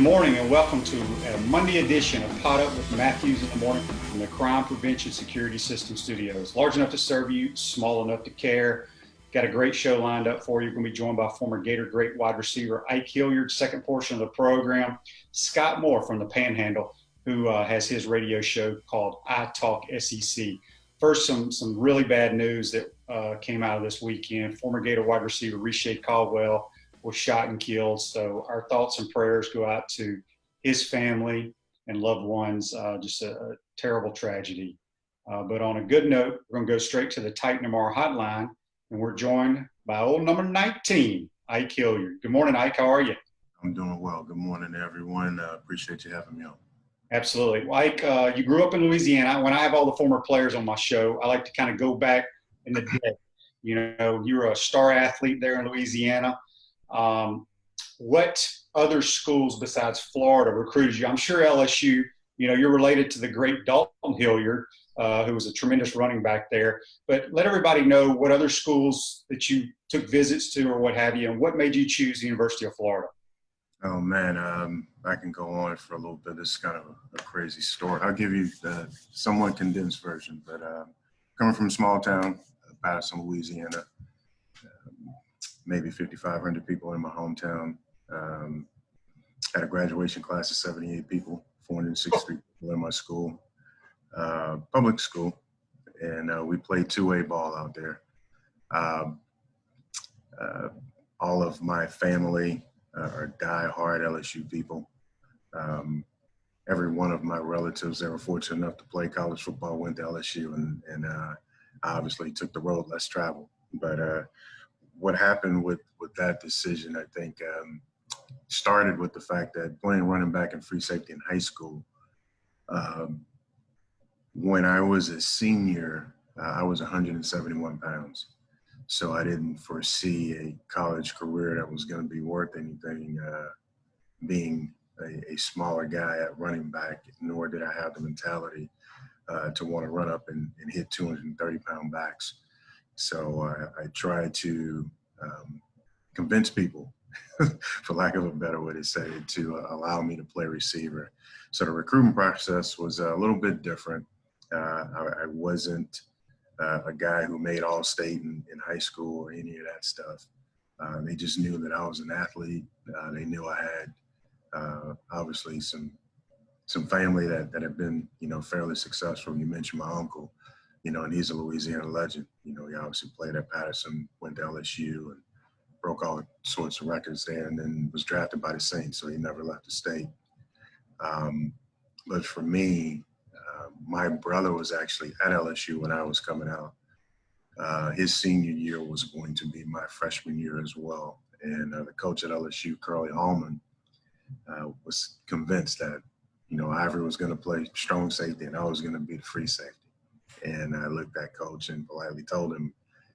Good morning and welcome to a Monday edition of Pot Up with Matthews in the Morning from the Crime Prevention Security System Studios. Large enough to serve you, small enough to care. Got a great show lined up for you. We're going to be joined by former Gator great wide receiver Ike Hilliard, second portion of the program. Scott Moore from the Panhandle, who has his radio show called I Talk SEC. First, some really bad news that came out of this weekend. Former Gator wide receiver Reshae Caldwell was shot and killed. So our thoughts and prayers go out to his family and loved ones. Just a terrible tragedy. But on a good note, we're going to go straight to the Titan MR hotline, and we're joined by old number 19, Ike Hilliard. Good morning, Ike. How are you? I'm doing well. Good morning, everyone. Appreciate you having me on. Absolutely. Well, Ike, you grew up in Louisiana. When I have all the former players on my show, I like to kind of go back in the day. You know, you were a star athlete there in Louisiana. What other schools besides Florida recruited you? I'm sure LSU, you know, you're related to the great Dalton Hilliard, who was a tremendous running back there. But let everybody know what other schools that you took visits to or what have you, and what made you choose the University of Florida? Oh, man, I can go on for a little bit. This is kind of a crazy story. I'll give you the somewhat condensed version. But coming from a small town, Patterson, Louisiana, maybe 5,500 people in my hometown. Had a graduation class of 78 people, 463 people in my school, public school, and we played two-way ball out there. All of my family are die-hard LSU people. Every one of my relatives that were fortunate enough to play college football went to LSU, and I obviously took the road less traveled. But what happened with that decision, I think, started with the fact that playing running back and free safety in high school, when I was a senior, I was 171 pounds. So I didn't foresee a college career that was going to be worth anything being a smaller guy at running back, nor did I have the mentality to want to run up and hit 230-pound backs. So I tried to convince people, for lack of a better way to say it, to allow me to play receiver. So the recruitment process was a little bit different. I wasn't a guy who made All-State in high school or any of that stuff. They just knew that I was an athlete. They knew I had obviously some family that had been, you know, fairly successful. You mentioned my uncle, you know, and he's a Louisiana legend. You know, he obviously played at Patterson, went to LSU, and broke all sorts of records there, and then was drafted by the Saints, so he never left the state. But for me, my brother was actually at LSU when I was coming out. His senior year was going to be my freshman year as well. And the coach at LSU, Curly Hallman, was convinced that, you know, Ivory was going to play strong safety and I was going to be the free safety. And I looked at coach and politely told him,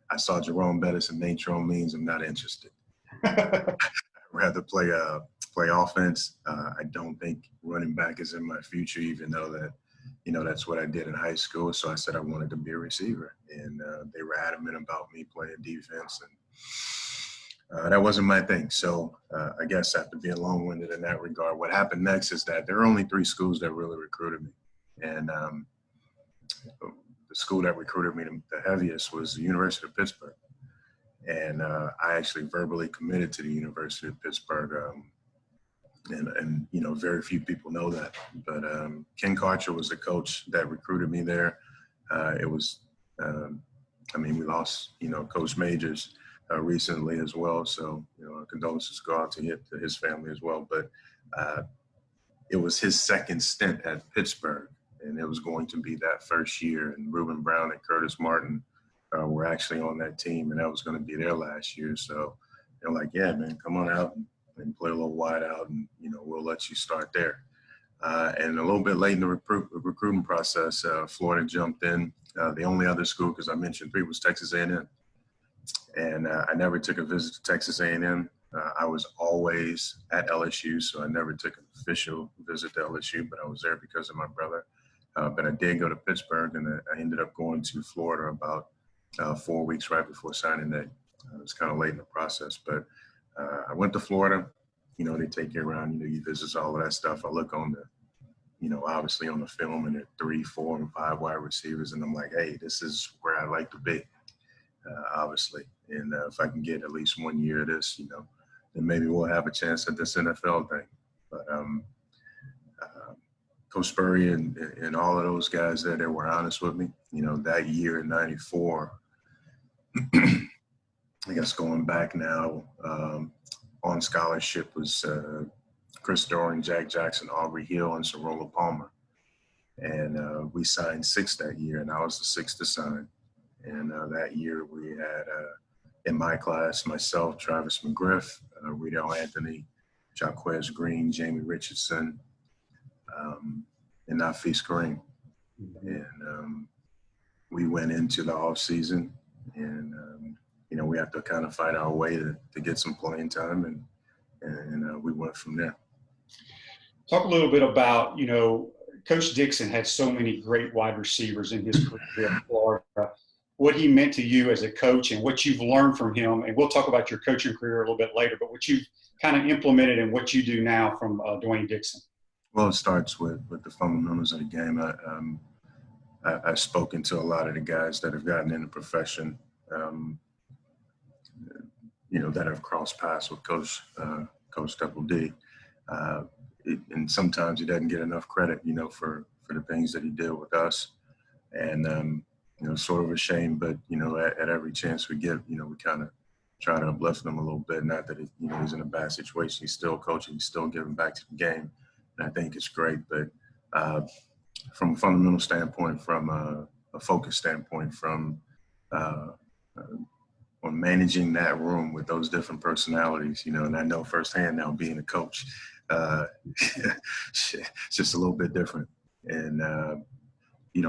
I saw Jerome Bettis and Natron Means. I'm not interested. I'd rather play offense. I don't think running back is in my future, even though that, you know, that's what I did in high school. So I said I wanted to be a receiver, and they were adamant about me playing defense, and that wasn't my thing. So I guess after being long-winded in that regard, what happened next is that there are only 3 schools that really recruited me, and the school that recruited me the heaviest was the University of Pittsburgh. And I actually verbally committed to the University of Pittsburgh. And you know, very few people know that. But Ken Karcher was the coach that recruited me there. It was, I mean, we lost, you know, Coach Majors recently as well. So, you know, condolences go out to his family as well. But it was his second stint at Pittsburgh. And it was going to be that first year. And Reuben Brown and Curtis Martin were actually on that team, and that was going to be their last year. So they're like, yeah, man, come on out and play a little wide out, and, you know, we'll let you start there. And a little bit late in the recruiting process, Florida jumped in. The only other school, because I mentioned 3, was Texas A&M. And I never took a visit to Texas A&M. I was always at LSU, so I never took an official visit to LSU, but I was there because of my brother. But I did go to Pittsburgh, and I ended up going to Florida about 4 weeks right before signing day. It was kind of late in the process, but I went to Florida. they take you around, you visit all of that stuff. I look on the, obviously on the film, and there 3, 4, and 5 wide receivers, and I'm like, hey, this is where I like to be, obviously. And if I can get at least 1 year of this, then maybe we'll have a chance at this NFL thing. But Coach Spurrier and all of those guys there, they were honest with me. That year in '94, I guess going back now, on scholarship was Chris Doering, Jack Jackson, Aubrey Hill, and Sorola Palmer. And we signed 6 that year, and I was the 6th to sign. And that year we had, in my class, myself, Travis McGriff, Riedel Anthony, Jaquez Green, Jamie Richardson, and Nafis Kareem. And we went into the off season, and we have to kind of find our way to get some playing time, and we went from there. Talk a little bit about, Coach Dixon had so many great wide receivers in his career in Florida. What he meant to you as a coach and what you've learned from him, and we'll talk about your coaching career a little bit later, but what you've kind of implemented and what you do now from Dwayne Dixon. Well, it starts with the fundamentals of the game. I've spoken to a lot of the guys that have gotten in the profession, that have crossed paths with Coach Double D. And sometimes he doesn't get enough credit, for the things that he did with us. And, sort of a shame, but, at every chance we get, we kind of try to uplift him a little bit. Not that, he's in a bad situation. He's still coaching. He's still giving back to the game. And I think it's great. But from a fundamental standpoint, from a focus standpoint, from on managing that room with those different personalities, and I know firsthand now being a coach, it's just a little bit different. And,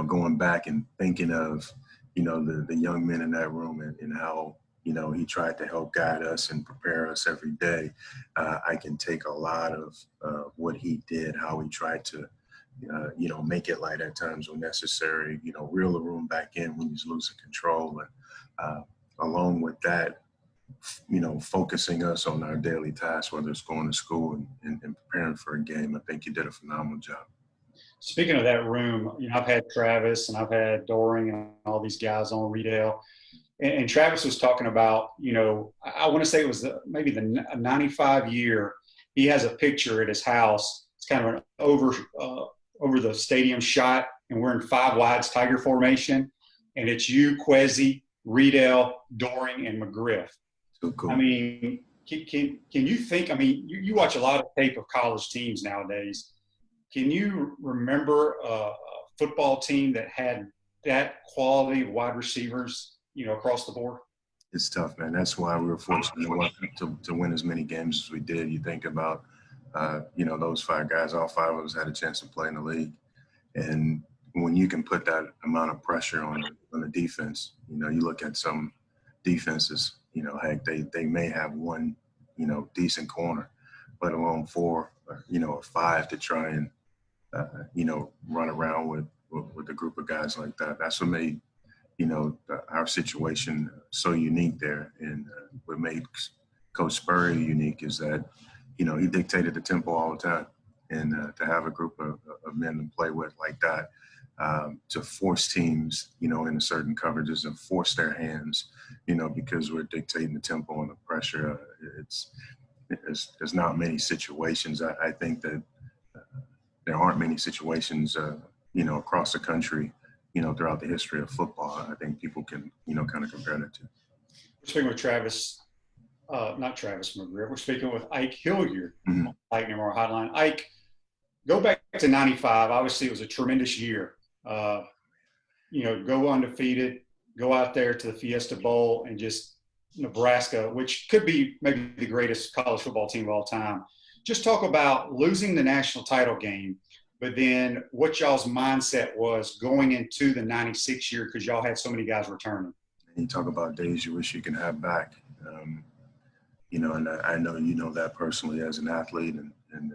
going back and thinking of, the young men in that room and how, he tried to help guide us and prepare us every day. I can take a lot of what he did, how he tried to, make it light at times when necessary, reel the room back in when he's losing control. And along with that, focusing us on our daily tasks, whether it's going to school and preparing for a game. I think he did a phenomenal job. Speaking of that room, I've had Travis and I've had Doring and all these guys on Riedel. And Travis was talking about, I want to say it was maybe the 95 year. He has a picture at his house. It's kind of an over the stadium shot, and we're in 5 wides Tiger formation. And it's you, Kwesi, Riedel, Doring, and McGriff. So cool. I mean, can you think? I mean, you watch a lot of tape of college teams nowadays. Can you remember a football team that had that quality of wide receivers, across the board? It's tough, man. That's why we were fortunate to win as many games as we did. You think about, those 5 guys, all 5 of us had a chance to play in the league. And when you can put that amount of pressure on the defense, you look at some defenses, heck, they may have 1, decent corner, let alone 4, or 5 to try and, run around with a group of guys like that. That's what made, our situation so unique there. And what made Coach Spurrier unique is that, he dictated the tempo all the time. And to have a group of men to play with like that, to force teams, into certain coverages and force their hands, because we're dictating the tempo and the pressure. There's not many situations. I think that there aren't many situations, across the country, throughout the history of football. I think people can, kind of compare that to. We're speaking with Travis, not Travis McGriff. We're speaking with Ike Hilliard, Ike Number Hotline. Ike, go back to 95. Obviously, it was a tremendous year. Go undefeated, go out there to the Fiesta Bowl, and just Nebraska, which could be maybe the greatest college football team of all time. Just talk about losing the national title game, but then what y'all's mindset was going into the 96 year, because y'all had so many guys returning. You talk about days you wish you can have back. And I know that personally as an athlete, and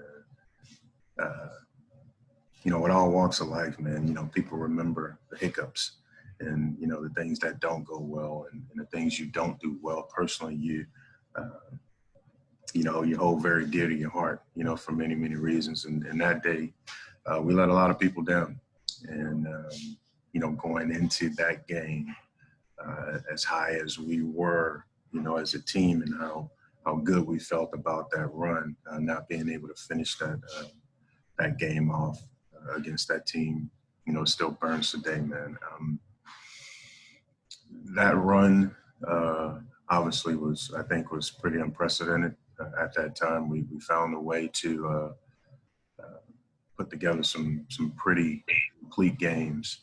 with all walks of life, man, people remember the hiccups and, the things that don't go well and the things you don't do well personally. you hold very dear to your heart, for many, many reasons. And that day, we let a lot of people down. And, going into that game, as high as we were, as a team, and how good we felt about that run, not being able to finish that game off against that team, still burns today, man. That run obviously I think was pretty unprecedented at that time. We found a way to put together some pretty complete games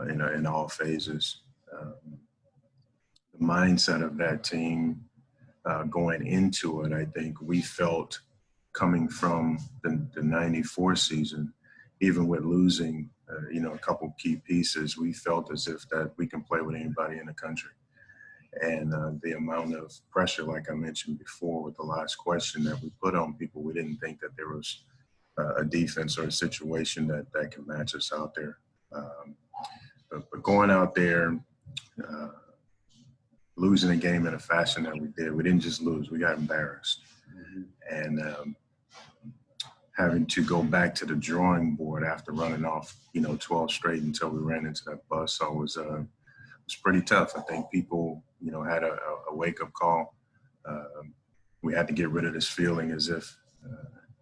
in all phases. The mindset of that team going into it, I think we felt coming from the 94 season, even with losing, a couple key pieces, we felt as if that we can play with anybody in the country. And the amount of pressure, like I mentioned before with the last question, that we put on people, we didn't think that there was a defense or a situation that can match us out there. But going out there, losing a game in a fashion that we did, we didn't just lose, we got embarrassed. And having to go back to the drawing board after running off, 12 straight until we ran into that buzzsaw was pretty tough. I think people, had a wake-up call. We had to get rid of this feeling as if,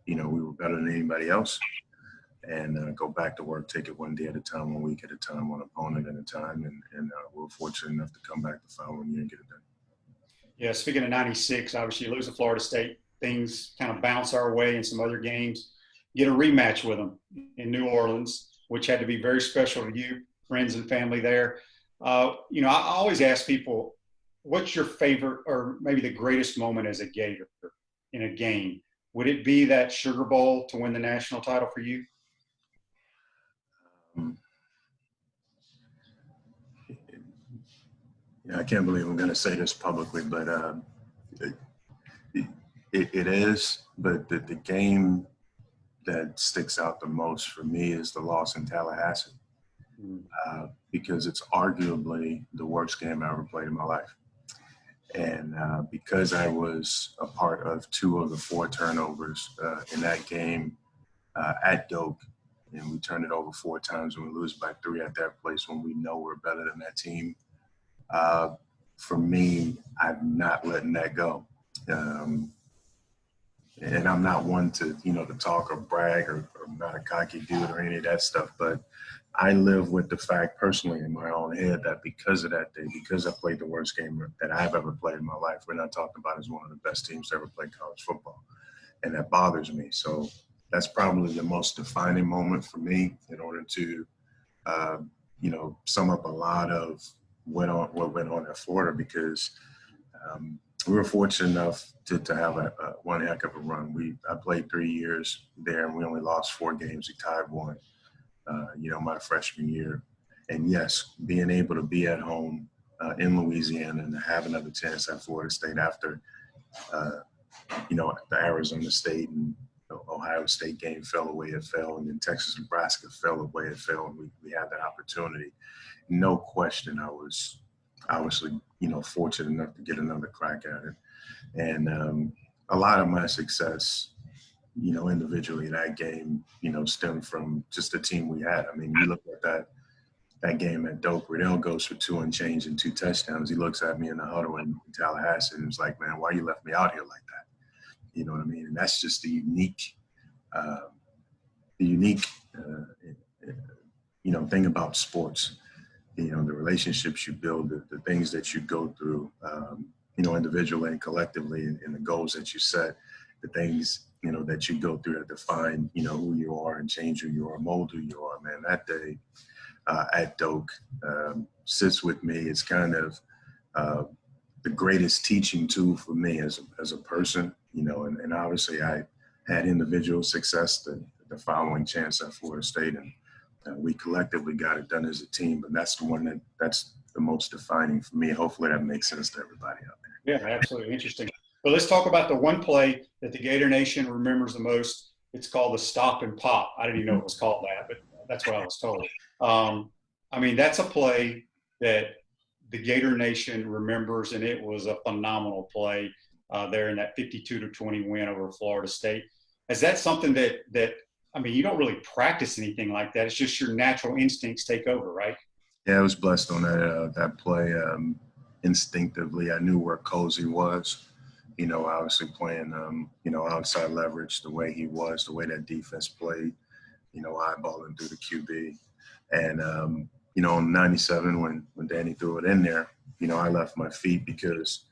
we were better than anybody else, and go back to work, take it one day at a time, 1 week at a time, one opponent at a time, and we were fortunate enough to come back the following year and get it done. Yeah, speaking of 96, obviously you lose to Florida State. Things kind of bounce our way in some other games. Get a rematch with them in New Orleans, which had to be very special to you, friends and family there. I always ask people, what's your favorite or maybe the greatest moment as a Gator in a game? Would it be that Sugar Bowl to win the national title for you? I can't believe I'm going to say this publicly, but it is. But the game that sticks out the most for me is the loss in Tallahassee, because it's arguably the worst game I ever played in my life. And because I was a part of 2 of the 4 turnovers in that game at Doak, and we turned it over 4 times and we lose by 3 at that place when we know we're better than that team. For me, I'm not letting that go. And I'm not one to, to talk or brag or I'm not a cocky dude or any of that stuff, but I live with the fact personally in my own head that because of that day, because I played the worst game that I've ever played in my life, we're not talked about as one of the best teams to ever play college football. And that bothers me. So that's probably the most defining moment for me in order to, sum up a lot of what went on at Florida, because we were fortunate enough to have one heck of a run. I played 3 years there, and we only lost 4 games. We tied 1, my freshman year. And yes, being able to be at home in Louisiana and to have another chance at Florida State after, the Arizona State and Ohio State game fell the way it fell, and then Texas, Nebraska fell the way it fell, and we had that opportunity. No question, I was obviously, fortunate enough to get another crack at it. And a lot of my success, individually in that game, stemmed from just the team we had. I mean, you look at that game at Doak, Riddell goes for 2 and change and 2 touchdowns. He looks at me in the huddle in Tallahassee and was like, man, why you left me out here like that? You know what I mean? And that's just the unique thing about sports. The relationships you build, the things that you go through, individually and collectively, and the goals that you set, the things, that you go through that define, who you are and change who you are, mold who you are, man. That day at Doak sits with me. It's kind of the greatest teaching tool for me as a person, and obviously I had individual success the following chance at Florida State, and we collectively got it done as a team, but that's the one that's the most defining for me. Hopefully that makes sense to everybody out there. Yeah, absolutely. Interesting. But let's talk about the one play that the Gator Nation remembers the most. It's called the stop and pop. I didn't even know it was called that, but that's what I was told. That's a play that the Gator Nation remembers, and it was a phenomenal play. there in that 52-20 win over Florida State. Is that something that I mean, you don't really practice anything like that. It's just your natural instincts take over, right? Yeah, I was blessed on that play. Instinctively, I knew where Cozy was. Obviously playing, outside leverage the way he was, the way that defense played, eyeballing through the QB. And, on 97, when Danny threw it in there, I left my feet because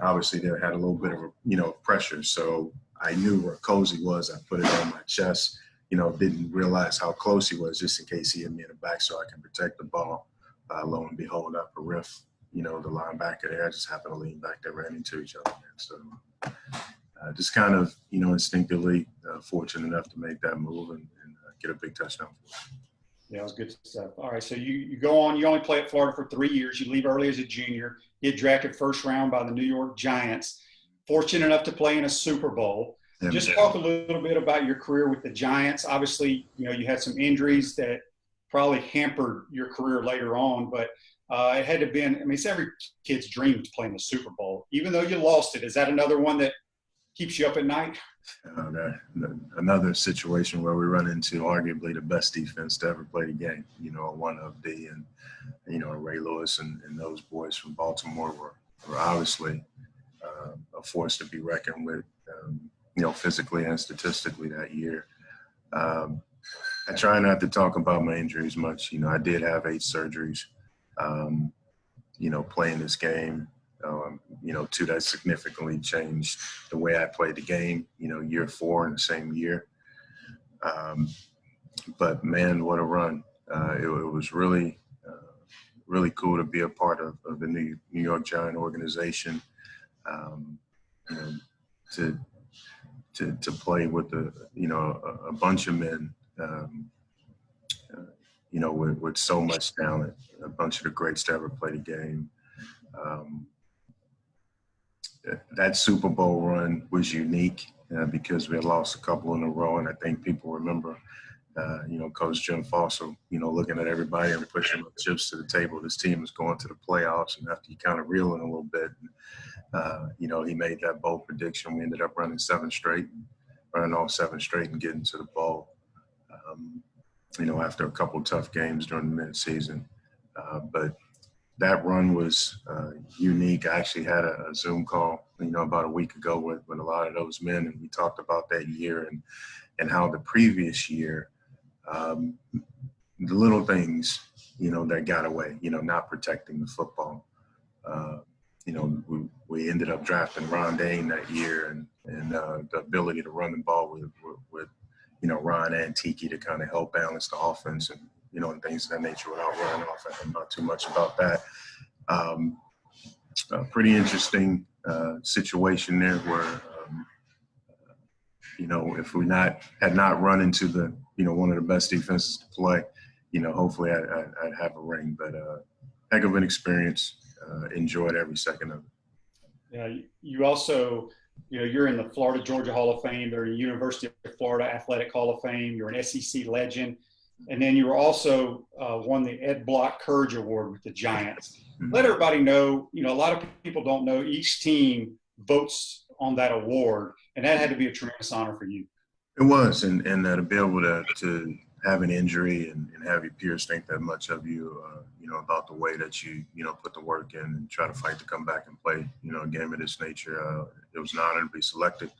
obviously they had a little bit of, pressure. So I knew where Cozy was. I put it on my chest, didn't realize how close he was just in case he hit me in the back so I can protect the ball. Lo and behold, upper riff, the linebacker there, I just happened to lean back. They ran into each other. So just kind of, instinctively fortunate enough to make that move and get a big touchdown. Yeah, it was good stuff. All right, so you go on. You only play at Florida for 3 years. You leave early as a junior. Get drafted first round by the New York Giants. Fortunate enough to play in a Super Bowl. Yeah, just talk a little bit about your career with the Giants. Obviously, you had some injuries that probably hampered your career later on, but it had to be. I mean, it's every kid's dream to play in the Super Bowl. Even though you lost it, is that another one that keeps you up at night? Another situation where we run into arguably the best defense to ever play the game. One of D and Ray Lewis and those boys from Baltimore were obviously a force to be reckoned with. Physically and statistically that year. I try not to talk about my injuries much. I did have 8 surgeries. Playing this game. 2 that significantly changed the way I played the game, year 4 in the same year. But man, what a run. It was really, really cool to be a part of the New York Giant organization. To play with a bunch of men, with so much talent, a bunch of the greats to ever play the game. That Super Bowl run was unique because we had lost a couple in a row, and I think people remember, Coach Jim Foster, looking at everybody and pushing chips to the table. This team was going to the playoffs, and after you kind of reel in a little bit, he made that bold prediction. We ended up running all 7 straight and getting to the bowl. After a couple of tough games during the midseason, but that run was unique. I actually had a Zoom call, about a week ago with a lot of those men, and we talked about that year and how the previous year, the little things, that got away, not protecting the football. We ended up drafting Ron Dane that year, and the ability to run the ball with Ron and Tiki to kind of help balance the offense and and things of that nature without running off. I'm not too much about that. A pretty interesting situation there where if we had not run into the one of the best defenses to play, hopefully I'd have a ring. But heck of an experience. Enjoyed every second of it. Yeah, you also, you're in the Florida Georgia Hall of Fame. They're the University of Florida Athletic Hall of Fame. You're an SEC legend. And then you were also won the Ed Block Courage Award with the Giants. Mm-hmm. Let everybody know, a lot of people don't know each team votes on that award, and that had to be a tremendous honor for you. It was, and to be able to have an injury and have your peers think that much of you, about the way that you, put the work in and try to fight to come back and play, a game of this nature. It was an honor to be selected.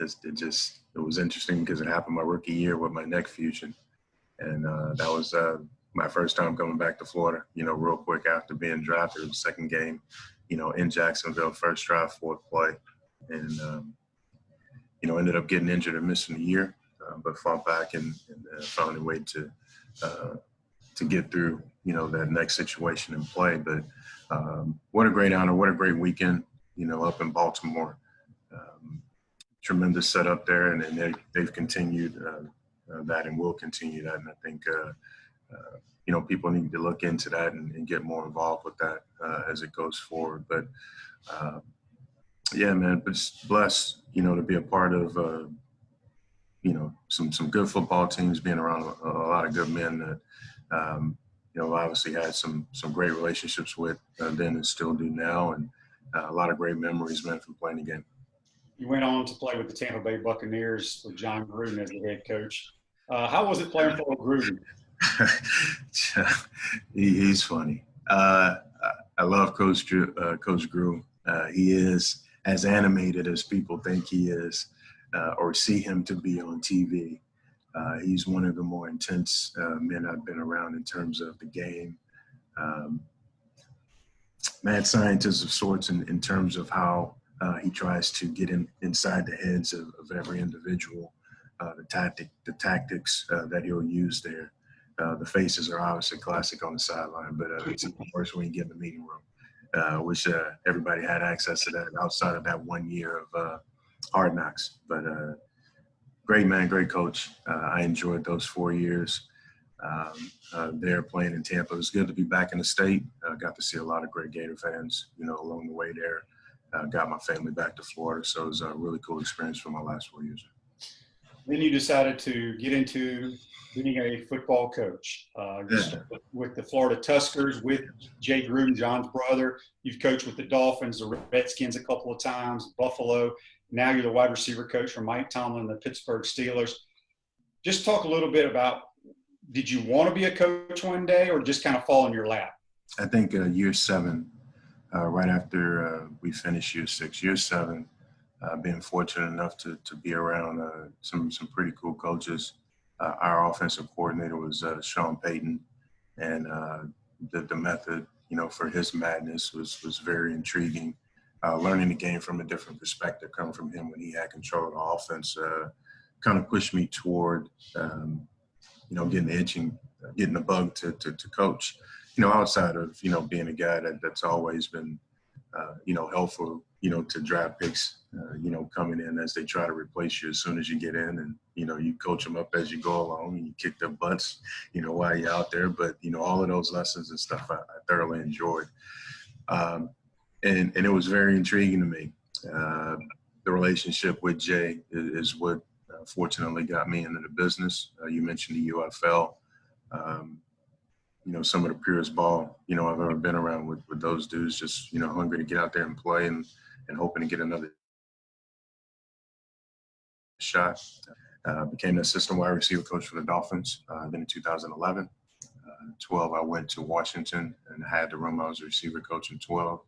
It was interesting because it happened my rookie year with my neck fusion. And that was my first time coming back to Florida, real quick after being drafted. It was the second game, in Jacksonville, first drive, 4th play. And, ended up getting injured and missing a year, but fought back and found a way to get through, that next situation and play. But what a great honor, what a great weekend, up in Baltimore. Tremendous setup there, and they've continued that and will continue that. And I think, people need to look into that and get more involved with that as it goes forward. But, yeah, man, but just blessed, to be a part of, some good football teams, being around a lot of good men that, obviously had some great relationships with then and still do now. And a lot of great memories, man, from playing the game. You went on to play with the Tampa Bay Buccaneers with John Gruden as the head coach. How was it playing for Gruden? He's funny. I love Coach Gruden. He is as animated as people think he is or see him to be on TV. He's one of the more intense men I've been around in terms of the game. Mad scientist of sorts in terms of how he tries to get inside the heads of every individual, the tactics that he'll use there. The faces are obviously classic on the sideline, but it's even worse when you get in the meeting room. Wish everybody had access to that outside of that 1 year of Hard Knocks. But great man, great coach. I enjoyed those 4 years there playing in Tampa. It was good to be back in the state. Got to see a lot of great Gator fans, along the way there. Got my family back to Florida, so it was a really cool experience for my last 4 years. Then you decided to get into being a football coach. With the Florida Tuskers, with Jay Gruden, John's brother. You've coached with the Dolphins, the Redskins a couple of times, Buffalo. Now you're the wide receiver coach for Mike Tomlin, the Pittsburgh Steelers. Just talk a little bit about, did you want to be a coach one day or just kind of fall in your lap? I think year 7, right after we finished year 6. Year 7, being fortunate enough to be around some pretty cool coaches. Our offensive coordinator was Sean Payton, and the method, for his madness was very intriguing. Learning the game from a different perspective, coming from him when he had control of the offense, kind of pushed me toward, getting the itching, getting the bug to coach. Outside of, being a guy that's always been, helpful, to draft picks, coming in as they try to replace you as soon as you get in, and, you coach them up as you go along and you kick their butts, while you're out there. But, all of those lessons and stuff I thoroughly enjoyed. And it was very intriguing to me. The relationship with Jay is what fortunately got me into the business. You mentioned the UFL. Some of the purest ball, I've ever been around with those dudes, just, hungry to get out there and play and hoping to get another shot. Became the assistant wide receiver coach for the Dolphins. Then in 2011, 12, I went to Washington and had to run. I was a receiver coach in 12.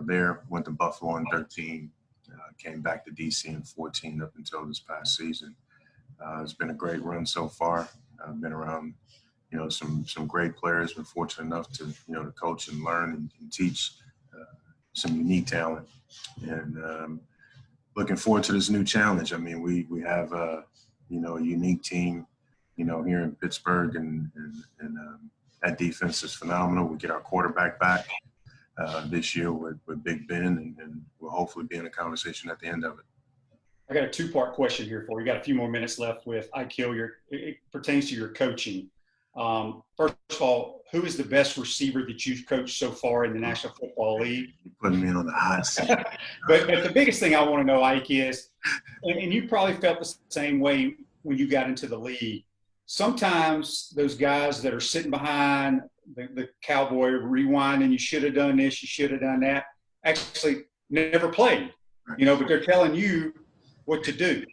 There, went to Buffalo in 13, came back to DC in 14 up until this past season. It's been a great run so far. I've been around, some great players. Been fortunate enough to, to coach and learn and teach some unique talent. And looking forward to this new challenge. I mean, we have a unique team, here in Pittsburgh, and that defense is phenomenal. We get our quarterback back this year with Big Ben, and we'll hopefully be in a conversation at the end of it. I got a 2-part question here for you. Got a few more minutes left with Ike Hilliard. It pertains to your coaching. First of all, who is the best receiver that you've coached so far in the National Football League? You're putting me on the hot seat. but the biggest thing I want to know, Ike, is, and you probably felt the same way when you got into the league, sometimes those guys that are sitting behind the cowboy rewinding, you should have done this, you should have done that, actually never played, but they're telling you what to do.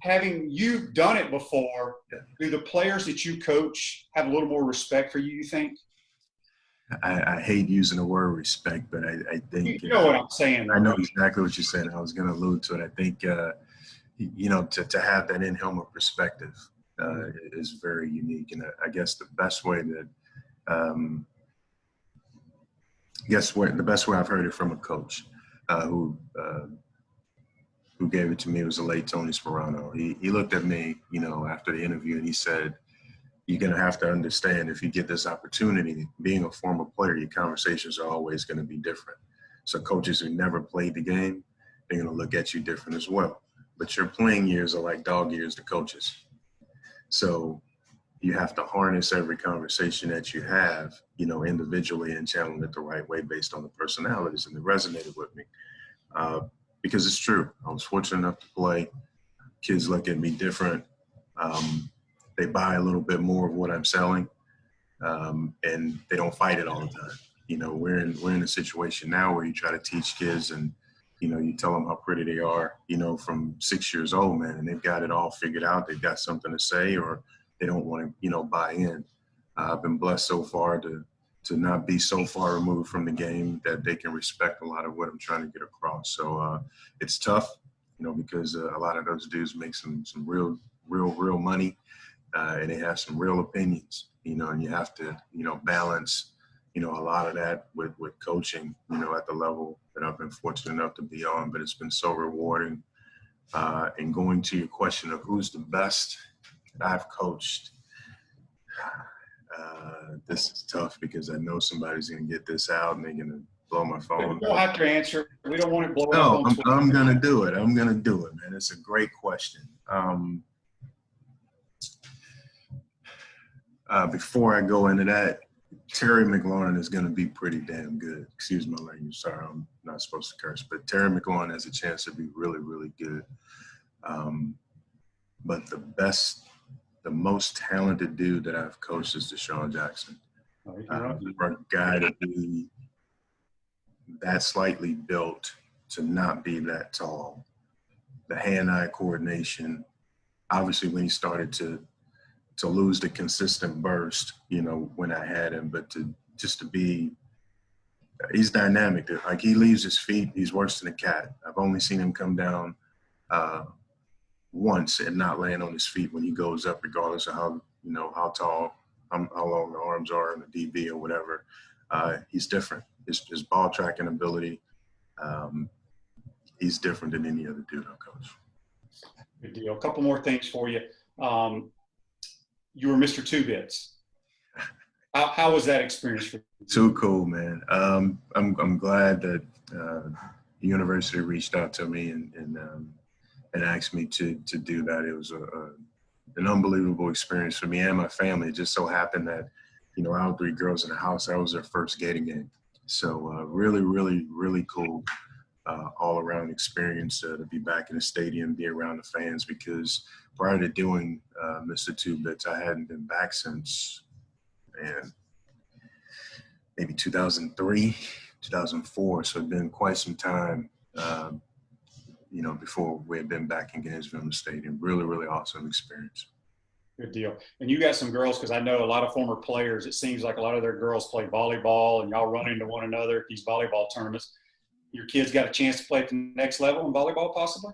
Having you done it before, do the players that you coach have a little more respect for you think? I hate using the word respect, but I think you know what I'm saying. I know exactly what you're saying. I was going to allude to it. I think to have that in-helmet perspective is very unique, and I guess the best way that the best way I've heard it from a coach who gave it to me was the late Tony Sperano. He looked at me, after the interview, and he said, "You're going to have to understand, if you get this opportunity, being a former player, your conversations are always going to be different. So coaches who never played the game, they're going to look at you different as well. But your playing years are like dog years to coaches. So you have to harness every conversation that you have, individually, and channel it the right way based on the personalities." And it resonated with me. Because it's true. I was fortunate enough to play. Kids look at me different. They buy a little bit more of what I'm selling, and they don't fight it all the time. we're in a situation now where you try to teach kids and, you tell them how pretty they are, from 6 years old, man, and they've got it all figured out. They've got something to say, or they don't want to, buy in. I've been blessed so far to not be so far removed from the game that they can respect a lot of what I'm trying to get across. So it's tough, because a lot of those dudes make some real money, and they have some real opinions, and you have to, balance, a lot of that with coaching, at the level that I've been fortunate enough to be on. But it's been so rewarding. And going to your question of who's the best that I've coached, this is tough because I know somebody's going to get this out and they're going to blow my phone. You don't have to answer. We don't want it blowing No, up. I'm going to do it. I'm going to do it, man. It's a great question. Before I go into that, Terry McLaurin is going to be pretty damn good. Excuse my language. Sorry, I'm not supposed to curse. But Terry McLaurin has a chance to be really, really good. But the most talented dude that I've coached is Desean Jackson. For a guy to be that slightly built, to not be that tall, the hand-eye coordination, obviously when he started to lose the consistent burst, when I had him, but to be, he's dynamic. Like, he leaves his feet, he's worse than a cat. I've only seen him come down once and not land on his feet when he goes up, regardless of how tall, how long the arms are in the DB or whatever. He's different. His ball tracking ability, he's different than any other dude I've coached. Good deal. A couple more things for you. You were Mr. Two Bits. How was that experience for you? Too cool, man. I'm glad that the university reached out to me and asked me to do that. It was an unbelievable experience for me and my family. It just so happened that, our 3 girls in the house, that was their first gating game. So really, really, really cool all-around experience to be back in the stadium, be around the fans, because prior to doing Mr. Two Bits, I hadn't been back since, maybe 2003, 2004. So it'd been quite some time, before we had been back in Gainesville in the stadium. Really, really awesome experience. Good deal. And you got some girls, because I know a lot of former players, it seems like a lot of their girls play volleyball and y'all run into one another at these volleyball tournaments. Your kids got a chance to play at the next level in volleyball, possibly?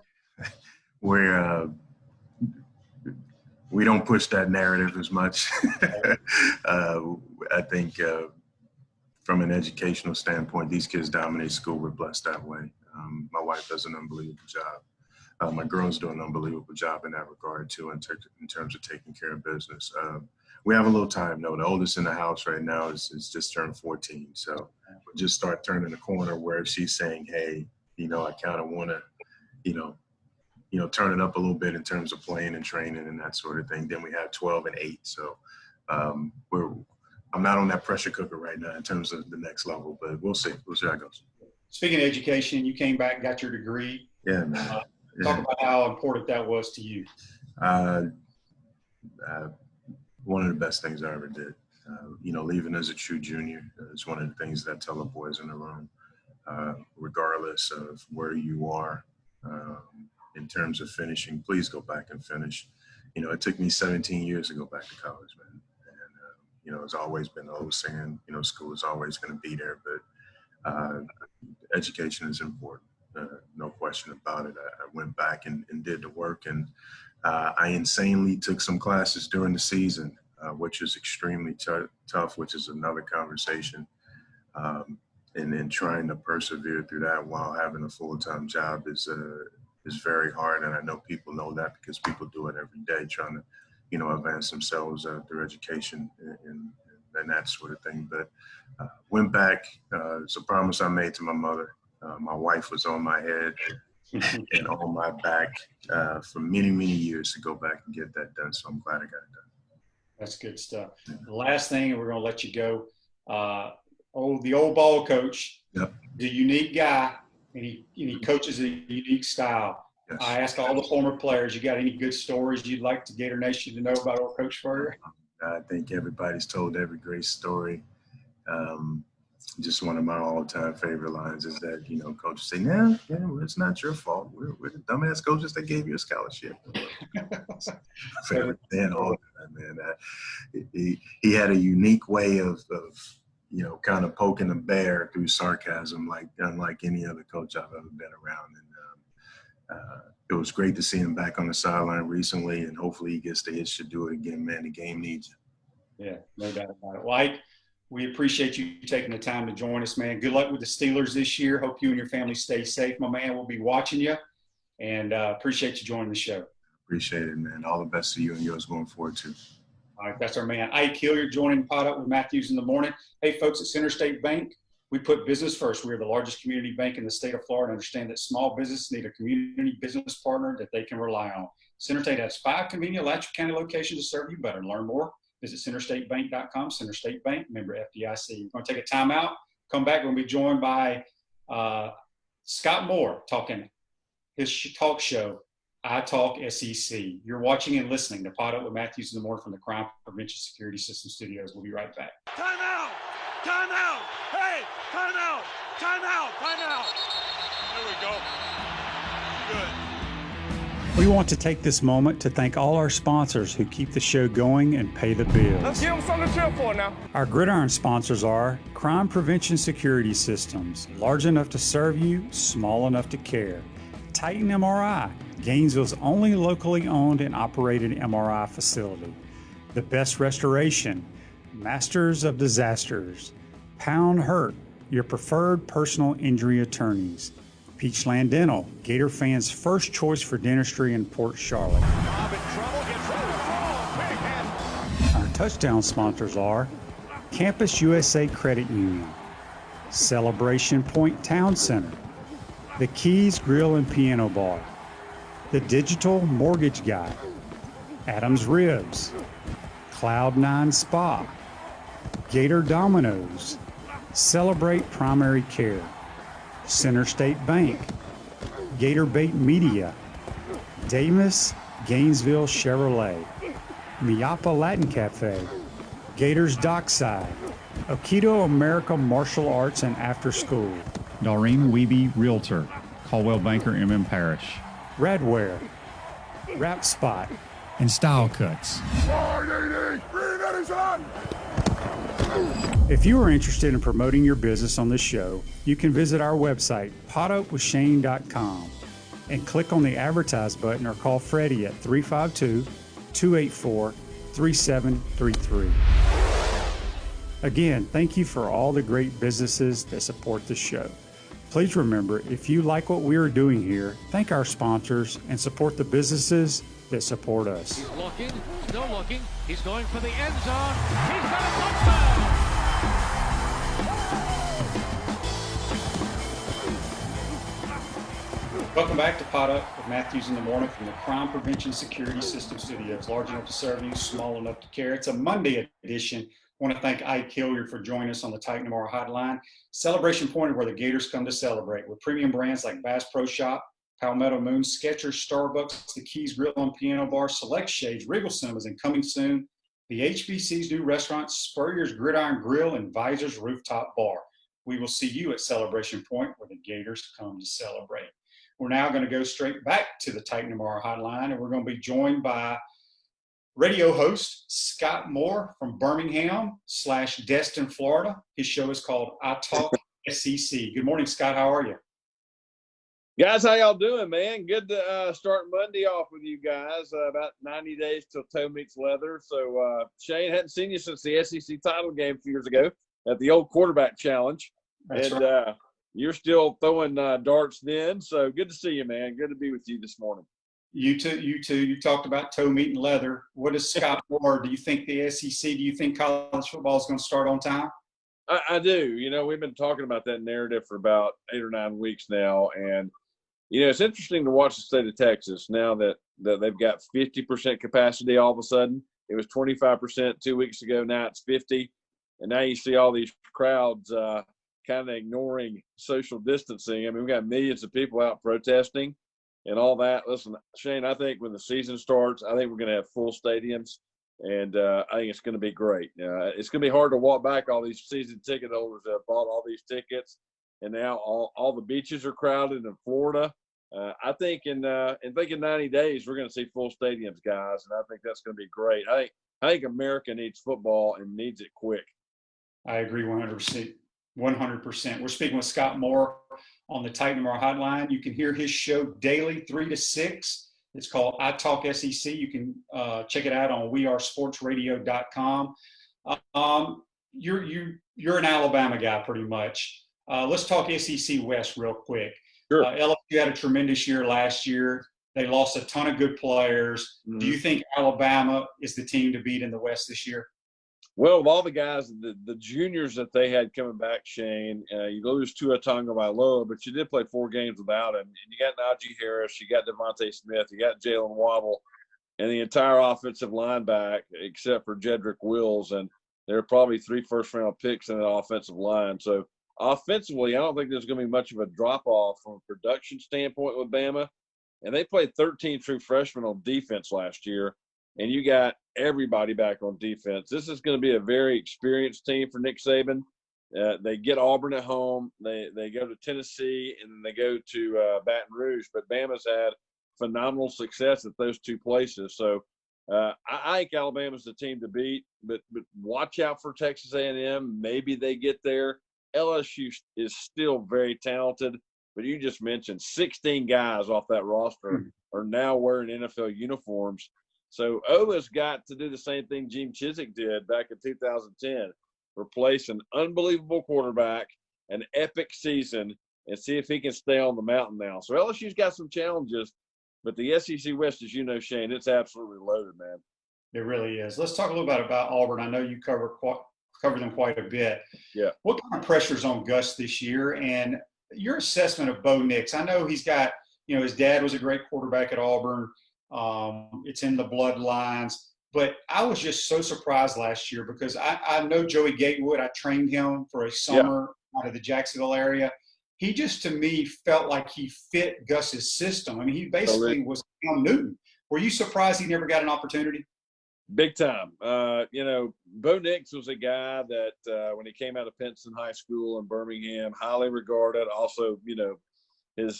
We don't push that narrative as much. I think from an educational standpoint, these kids dominate school. We're blessed that way. My wife does an unbelievable job. My girls do an unbelievable job in that regard, too, in terms of taking care of business. We have a little time, though. The oldest in the house right now is just turned 14. So we'll just start turning the corner where she's saying, hey, I kind of want to, turn it up a little bit in terms of playing and training and that sort of thing. Then we have 12 and 8. So I'm not on that pressure cooker right now in terms of the next level, but we'll see. We'll see how it goes. Speaking of education, you came back and got your degree. Yeah, man. Talk about how important that was to you. One of the best things I ever did. Leaving as a true junior is one of the things that I tell the boys in the room, regardless of where you are in terms of finishing, please go back and finish. It took me 17 years to go back to college, man. And, it's always been the old saying, school is always going to be there, but education is important. No question about it. I went back and did the work, and I insanely took some classes during the season, which is extremely tough, which is another conversation. And then trying to persevere through that while having a full-time job is very hard. And I know people know that because people do it every day, trying to, advance themselves through education and that sort of thing. But went back. It's a promise I made to my mother. My wife was on my head and on my back for many, many years to go back and get that done. So I'm glad I got it done. That's good stuff. Yeah. The last thing, and we're going to let you go. The old ball coach, yep. The unique guy, and he coaches a unique style. Yes. I ask all the former players, you got any good stories you'd like the Gator Nation to know about old Coach Spurrier? I think everybody's told every great story. just one of my all-time favorite lines is that, coaches say, "Nah, yeah, well, it's not your fault. We're the dumbass coaches that gave you a scholarship." Favorite man all time, man. He had a unique way of kind of poking the bear through sarcasm, like unlike any other coach I've ever been around. And it was great to see him back on the sideline recently, and hopefully he gets the itch to do it again, man. The game needs it. Yeah, no doubt about it. Well, Ike, we appreciate you taking the time to join us, man. Good luck with the Steelers this year. Hope you and your family stay safe, my man. We'll be watching you, and appreciate you joining the show. Appreciate it, man. All the best to you and yours going forward, too. All right, that's our man, Ike Hilliard, joining Pot Up with Matthews in the morning. Hey, folks at Center State Bank, we put business first. We are the largest community bank in the state of Florida. Understand that small businesses need a community business partner that they can rely on. Center State has 5 convenient Alachua County locations to serve you better. Learn more. Visit centerstatebank.com, Center State Bank, member FDIC. We're going to take a timeout. Come back. We're going to be joined by Scott Moore talking his talk show, I Talk SEC. You're watching and listening to Pot Up with Matthews in the morning from the Crime Prevention Security System Studios. We'll be right back. Time out! Time out! Hey! Time out! Time out! Time out! There we go. Good. We want to take this moment to thank all our sponsors who keep the show going and pay the bills. Let's give them something to cheer for now. Our gridiron sponsors are Crime Prevention Security Systems, large enough to serve you, small enough to care. Titan MRI, Gainesville's only locally owned and operated MRI facility. The Best Restoration, Masters of Disasters. Pound Hurt, your preferred personal injury attorneys. Peachland Dental, Gator fans' first choice for dentistry in Port Charlotte. Our touchdown sponsors are Campus USA Credit Union, Celebration Point Town Center, The Keys Grill and Piano Bar, The Digital Mortgage Guy, Adams Ribs, Cloud9 Spa, Gator Dominoes, Celebrate Primary Care, Center State Bank, Gator Bait Media, Davis Gainesville Chevrolet, Miapa Latin Cafe, Gators Dockside, Aikido America Martial Arts and After School, Doreen Weeby Realtor, Caldwell Banker MM Parish, Radware, Wrap Spot, and Style Cuts. If you are interested in promoting your business on this show, you can visit our website, potupwithshane.com, and click on the advertise button or call Freddie at 352-284-3733. Again, thank you for all the great businesses that support the show. Please remember, if you like what we are doing here, thank our sponsors and support the businesses that support us. He's looking, still looking. He's going for the end zone. He's got a touchdown! Welcome back to Pot Up with Matthews in the morning from the Crime Prevention Security System Studios. Large enough to serve you, small enough to care. It's a Monday edition. I want to thank Ike Hilliard for joining us on the Titan MR Hotline. Celebration Point, where the Gators come to celebrate, with premium brands like Bass Pro Shop, Palmetto Moon, Skechers, Starbucks, The Keys Grill and Piano Bar, Select Shades, Regal Cinemas, and coming soon, the HBC's new restaurant, Spurrier's Gridiron Grill and Visor's Rooftop Bar. We will see you at Celebration Point, where the Gators come to celebrate. We're now going to go straight back to the Titan MR Hotline, and we're going to be joined by radio host Scott Moore from Birmingham/Destin, Florida. His show is called I Talk SEC. Good morning, Scott. How are you? Guys, how y'all doing, man? Good to start Monday off with you guys. About 90 days till toe meets leather. So, Shane, hadn't seen you since the SEC title game a few years ago at the old quarterback challenge. That's and right. You're still throwing darts then. So good to see you, man. Good to be with you this morning. You too. You talked about toe meat and leather. What is Scott Moore? Do you think the SEC, do you think college football is going to start on time? I do. You know, we've been talking about that narrative for about 8 or 9 weeks now. And, you know, it's interesting to watch the state of Texas now that they've got 50% capacity all of a sudden. It was 25% 2 weeks ago. Now it's 50. And now you see all these crowds kind of ignoring social distancing. I mean, we've got millions of people out protesting and all that. Listen, Shane, I think when the season starts, I think we're going to have full stadiums. And I think it's going to be great. It's going to be hard to walk back all these season ticket holders that have bought all these tickets, and now all the beaches are crowded in Florida. I think in 90 days we're going to see full stadiums, guys, and I think that's going to be great. I think America needs football and needs it quick. I agree 100%. 100%. We're speaking with Scott Moore on the Titan MR hotline. You can hear his show daily, 3 to 6. It's called I Talk SEC. You can check it out on wearesportsradio.com. You're an Alabama guy pretty much. Let's talk SEC West real quick. Sure. LSU had a tremendous year last year. They lost a ton of good players. Mm-hmm. Do you think Alabama is the team to beat in the West this year? Well, of all the guys, the juniors that they had coming back, Shane, you lose Tua Tagovailoa, but you did play 4 games without him. And you got Najee Harris, you got Devontae Smith, you got Jalen Waddle, and the entire offensive line back except for Jedrick Wills. And there are probably 3 first-round picks in that offensive line. So offensively, I don't think there's going to be much of a drop-off from a production standpoint with Bama. And they played 13 true freshmen on defense last year. And you got everybody back on defense. This is going to be a very experienced team for Nick Saban. They get Auburn at home. They go to Tennessee, and then they go to Baton Rouge. But Bama's had phenomenal success at those 2 places. So I think Alabama's the team to beat. But watch out for Texas A&M. Maybe they get there. LSU is still very talented. But you just mentioned 16 guys off that roster are now wearing NFL uniforms. So Ova's got to do the same thing Gene Chizik did back in 2010, replace an unbelievable quarterback, an epic season, and see if he can stay on the mountain now. So LSU's got some challenges, but the SEC West, as you know, Shane, it's absolutely loaded, man. It really is. Let's talk a little bit about Auburn. I know you cover them quite a bit. Yeah. What kind of pressure's on Gus this year, and your assessment of Bo Nix? I know he's got, his dad was a great quarterback at Auburn. It's in the bloodlines, but I was just so surprised last year because I know Joey Gatewood. I trained him for a summer out of the Jacksonville area. He just, to me, felt like he fit Gus's system. I mean, he basically was Cam Newton. Were you surprised he never got an opportunity? Big time. Bo Nix was a guy that when he came out of Pinson High School in Birmingham, highly regarded. Also, his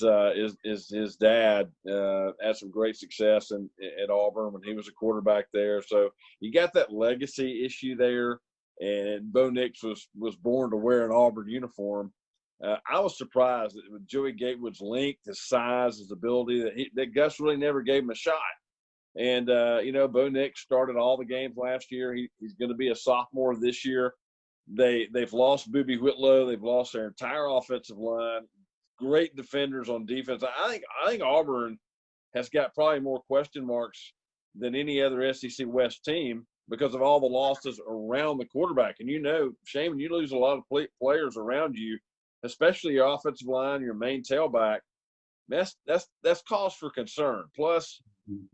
dad had some great success at Auburn when he was a quarterback there. So you got that legacy issue there, and Bo Nix was born to wear an Auburn uniform. I was surprised that with Joey Gatewood's length, his size, his ability, that Gus really never gave him a shot. And, Bo Nix started all the games last year. He's going to be a sophomore this year. They've lost Boobie Whitlow. They've lost their entire offensive line. Great defenders on defense. I think Auburn has got probably more question marks than any other SEC West team because of all the losses around the quarterback. And Shane, when you lose a lot of players around you, especially your offensive line, your main tailback, that's cause for concern. Plus,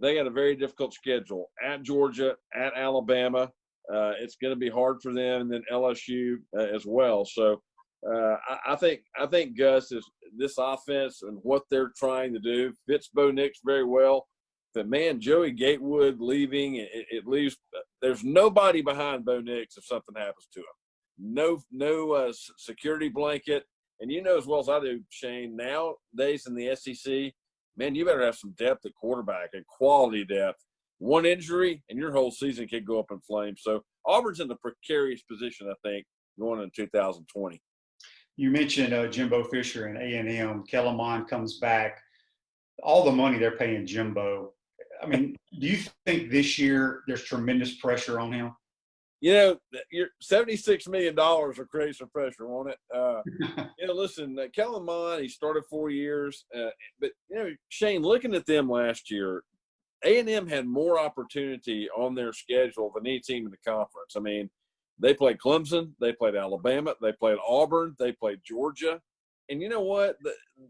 they got a very difficult schedule at Georgia, at Alabama. It's going to be hard for them, and then LSU as well. So I think Gus is this offense and what they're trying to do fits Bo Nix very well. But man, Joey Gatewood leaving, it leaves. There's nobody behind Bo Nix if something happens to him. No security blanket. And as well as I do, Shane, nowadays in the SEC, man, you better have some depth at quarterback and quality depth. One injury, and your whole season could go up in flames. So Auburn's in a precarious position, I think, going into 2020. You mentioned Jimbo Fisher and A&M. Kellen Mond comes back. All the money they're paying Jimbo. I mean, do you think this year there's tremendous pressure on him? Your $76 million will create some pressure on it. Listen, Kellen Mond, he started 4 years. But, Shane, looking at them last year, A&M had more opportunity on their schedule than any team in the conference. I mean, they played Clemson, they played Alabama, they played Auburn, they played Georgia. And you know what?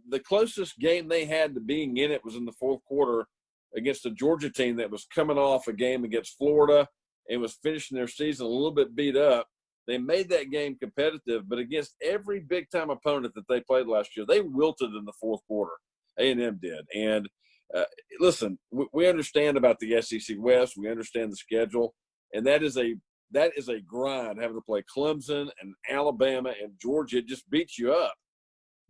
The closest game they had to being in it was in the fourth quarter against a Georgia team that was coming off a game against Florida and was finishing their season a little bit beat up. They made that game competitive, but against every big-time opponent that they played last year, they wilted in the fourth quarter. A&M did. And listen, we understand about the SEC West. We understand the schedule. And that is a grind, having to play Clemson and Alabama and Georgia. It just beats you up.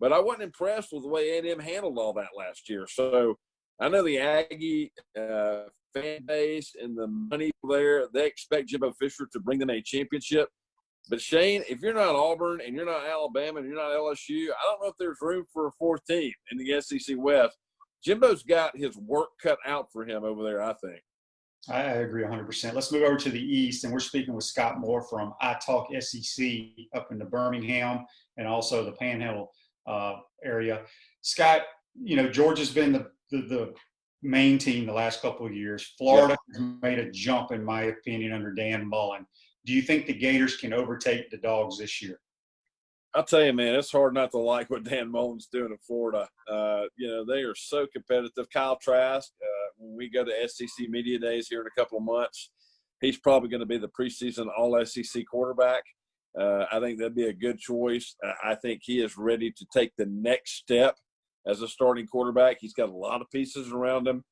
But I wasn't impressed with the way A&M handled all that last year. So I know the Aggie fan base and the money there, they expect Jimbo Fisher to bring them a championship. But, Shane, if you're not Auburn and you're not Alabama and you're not LSU, I don't know if there's room for a fourth team in the SEC West. Jimbo's got his work cut out for him over there, I think. I agree 100%. Let's move over to the East, and we're speaking with Scott Moore from I Talk SEC up in the Birmingham and also the Panhandle area. Scott, Georgia's been the main team the last couple of years. Florida has made a jump, in my opinion, under Dan Mullen. Do you think the Gators can overtake the Dogs this year? I'll tell you, man, it's hard not to like what Dan Mullen's doing in Florida. They are so competitive. Kyle Trask, when we go to SEC Media Days here in a couple of months, he's probably going to be the preseason All-SEC quarterback. I think that'd be a good choice. I think he is ready to take the next step as a starting quarterback. He's got a lot of pieces around him.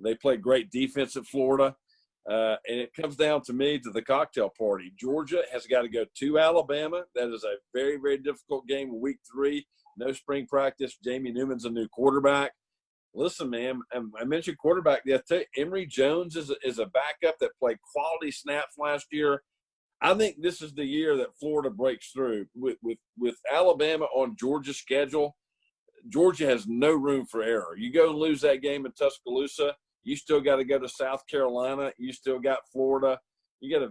They play great defense at Florida. And it comes down to me to the cocktail party. Georgia has got to go to Alabama. That is a very, very difficult game in week 3. No spring practice. Jamie Newman's a new quarterback. Listen, man, I mentioned quarterback. Emory Jones is a backup that played quality snaps last year. I think this is the year that Florida breaks through. With Alabama on Georgia's schedule, Georgia has no room for error. You go and lose that game in Tuscaloosa, you still got to go to South Carolina. You still got Florida. You got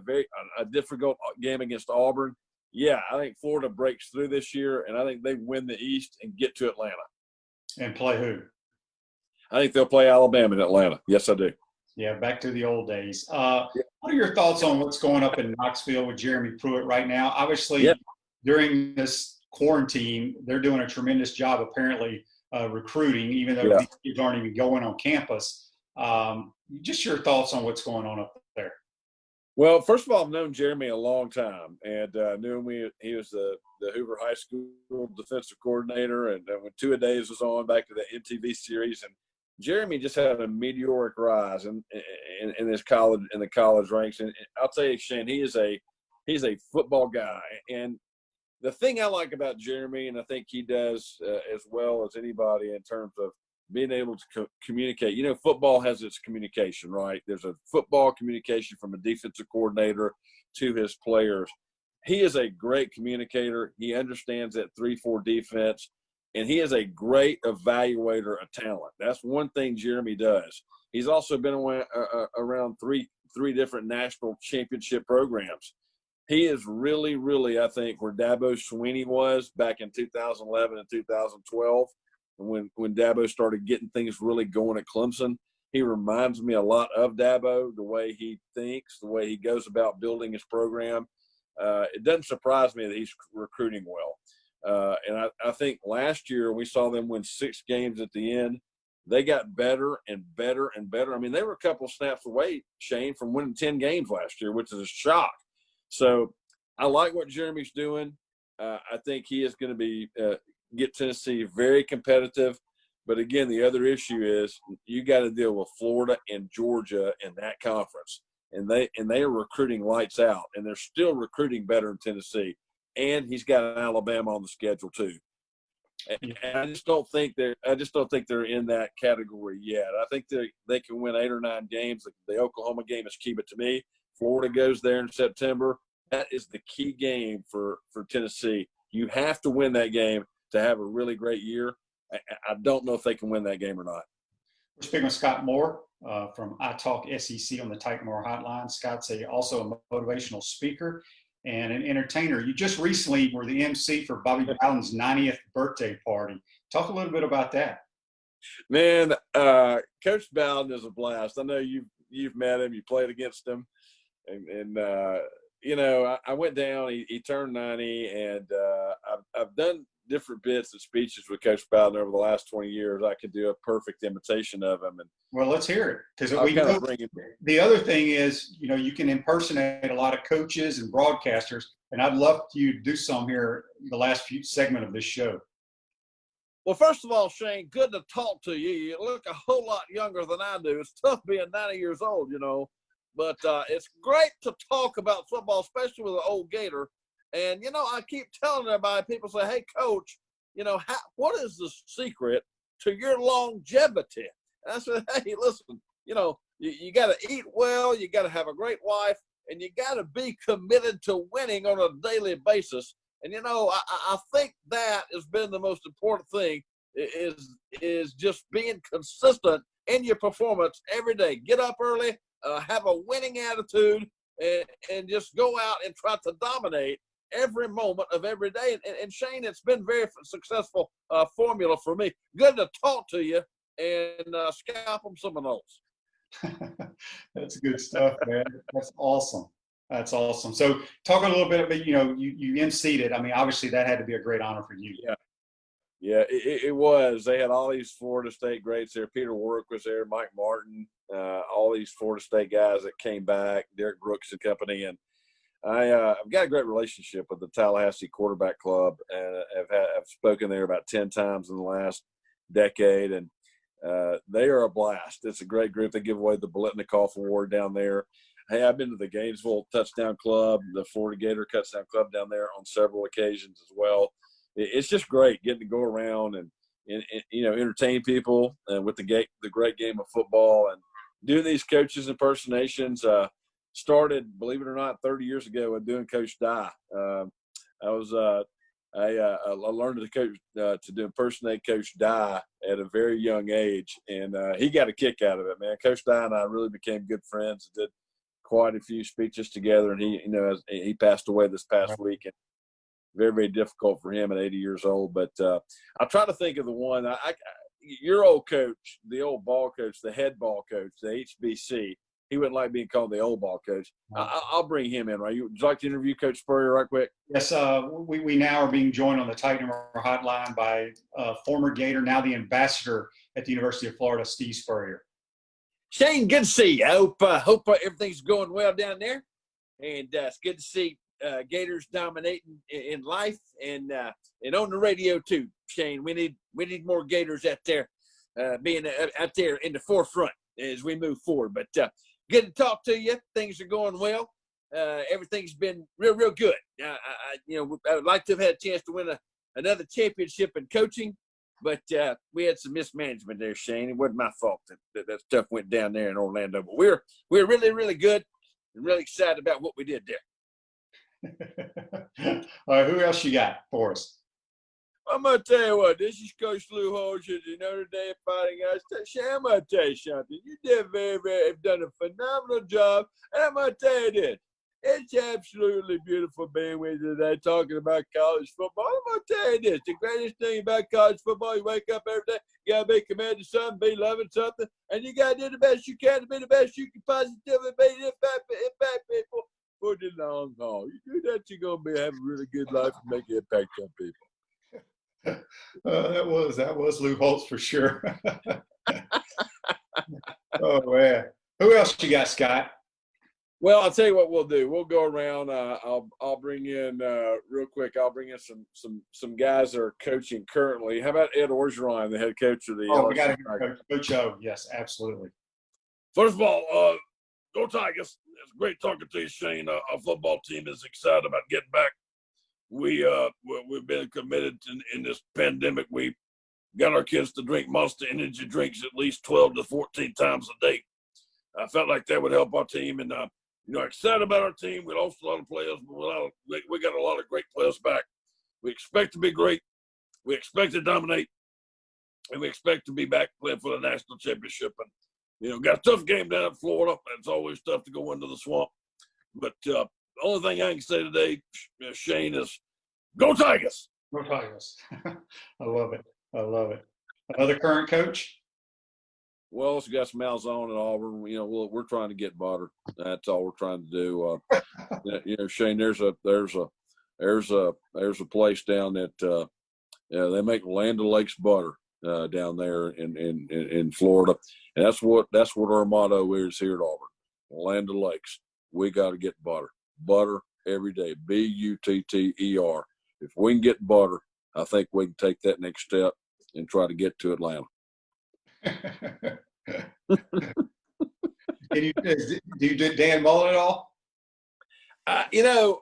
a difficult game against Auburn. Yeah, I think Florida breaks through this year, and I think they win the East and get to Atlanta. And play who? I think they'll play Alabama in Atlanta. Yes, I do. Yeah, back to the old days. What are your thoughts on what's going up in Knoxville with Jeremy Pruitt right now? Obviously, during this quarantine, they're doing a tremendous job, apparently, recruiting, even though these kids aren't even going on campus. Just your thoughts on what's going on up there. Well, first of all, I've known Jeremy a long time, and knew him. He was the Hoover High School defensive coordinator, and when Two-A-Days was on back to the MTV series, and Jeremy just had a meteoric rise in his college in the college ranks. And I'll tell you, Shane, he's a football guy, and the thing I like about Jeremy, and I think he does as well as anybody in terms of being able to communicate. Football has its communication, right? There's a football communication from a defensive coordinator to his players. He is a great communicator. He understands that 3-4 defense, and he is a great evaluator of talent. That's one thing Jeremy does. He's also been around three different national championship programs. He is really, really, I think, where Dabo Swinney was back in 2011 and 2012. When Dabo started getting things really going at Clemson. He reminds me a lot of Dabo, the way he thinks, the way he goes about building his program. It doesn't surprise me that he's recruiting well. And I think last year we saw them win 6 games at the end. They got better and better and better. I mean, they were a couple snaps away, Shane, from winning 10 games last year, which is a shock. So I like what Jeremy's doing. I think he is going to be get Tennessee very competitive. But again, the other issue is you got to deal with Florida and Georgia in that conference. And they are recruiting lights out, and they're still recruiting better in Tennessee. And he's got Alabama on the schedule too. And I just don't think they're in that category yet. I think they can win 8 or 9 games. The Oklahoma game is key, but to me, Florida goes there in September. That is the key game for Tennessee. You have to win that game to have a really great year. I don't know if they can win that game or not. We're speaking with Scott Moore from I Talk SEC on the Titan Moore Hotline. Scott's also a motivational speaker and an entertainer. You just recently were the MC for Bobby Bowden's 90th birthday party. Talk a little bit about that. Man, Coach Bowden is a blast. I know you've met him. You played against him. And I went down. He turned 90, and I've done different bits and speeches with Coach Bowden over the last 20 years. I could do a perfect imitation of him. And well, let's hear it, because the other thing is, you can impersonate a lot of coaches and broadcasters, and I'd love you to do some here in the last few segment of this show. Well, first of all, Shane, good to talk to you. You look a whole lot younger than I do. It's tough being 90 years old, but it's great to talk about football, especially with an old Gator. And, you know, I keep telling everybody, people say, hey, Coach, you know, what is the secret to your longevity? And I said, hey, listen, you know, you got to eat well, you got to have a great wife, and you got to be committed to winning on a daily basis. And, you know, I think that has been the most important thing is just being consistent in your performance every day. Get up early, have a winning attitude, and just go out and try to dominate every moment of every day. And Shane, it's been very successful formula for me. Good to talk to you and scalp them some of those. That's good stuff, man. That's awesome. That's awesome. So talk a little bit about, you know, you emceed it. I mean, obviously that had to be a great honor for you. Yeah, it was. They had all these Florida State greats there. Peter Warwick was there, Mike Martin, all these Florida State guys that came back, Derek Brooks and company. And I've got a great relationship with the Tallahassee Quarterback Club, and I've spoken there about 10 times in the last decade, and they are a blast. It's a great group. They give away the Biletnikoff Award down there. Hey, I've been to the Gainesville Touchdown Club, the Florida Gator Touchdown Club down there on several occasions as well. It's just great getting to go around and you know, entertain people with the great game of football, and doing these coaches impersonations. Started, believe it or not, 30 years ago with doing Coach Dye. I learned to impersonate Coach Dye at a very young age, and he got a kick out of it, man. Coach Dye and I really became good friends. Did quite a few speeches together, and he passed away this past week, and very, very difficult for him at 80 years old. But I try to think of the one. Your old coach, the old ball coach, the head ball coach, the HBC. He wouldn't like being called the old ball coach. I'll bring him in, right? Would you like to interview Coach Spurrier right quick? Yes, we now are being joined on the Titan hotline by former Gator, now the ambassador at the University of Florida, Steve Spurrier. Shane, good to see you. I hope everything's going well down there. And it's good to see Gators dominating in life and on the radio too, Shane. We need more Gators out there, being out there in the forefront as we move forward. But good to talk to you. Things are going well. Everything's been real good. I would like to have had a chance to win another championship in coaching, but we had some mismanagement there, Shane. It wasn't my fault that stuff went down there in Orlando. But we're really, really good and really excited about what we did there. All right, who else you got for us? I'm going to tell you what, this is Coach Lou Holmes of the Notre Dame Fighting Irish. Shane, I'm going to tell you something. You did have done a phenomenal job, and I'm going to tell you this. It's absolutely beautiful being with you today talking about college football. I'm going to tell you this. The greatest thing about college football, you wake up every day, you got to be committed to something, be loving something, and you got to do the best you can to be the best you can positively be to impact people for the long haul. You do that, you're going to have a really good life and make an impact on people. That was Lou Holtz for sure. Oh man, who else you got, Scott? Well, I'll tell you what we'll do. We'll go around. I'll bring in real quick. I'll bring in some guys that are coaching currently. How about Ed Orgeron, the head coach of the? Oh, we got to get Coach O. Yes, absolutely. First of all, go Tigers. It's great talking to you, Shane. Our football team is excited about getting back. We've been committed in this pandemic. We got our kids to drink Monster Energy drinks at least 12 to 14 times a day. I felt like that would help our team, and excited about our team. We lost a lot of players, but we got a lot of great players back. We expect to be great. We expect to dominate, and we expect to be back playing for the national championship. And got a tough game down in Florida. It's always tough to go into the swamp, but the only thing I can say today, Shane, is go Tigers. Go Tigers. I love it. Another current coach? Well, we got some Malzahn at Auburn. We're trying to get butter. That's all we're trying to do. Shane, there's a place down at they make Land O'Lakes butter down there in Florida, and that's what our motto is here at Auburn. Land O'Lakes. We got to get butter. Butter every day. Butter. If we can get butter, I think we can take that next step and try to get to Atlanta. Do you do Dan Mullen at all? The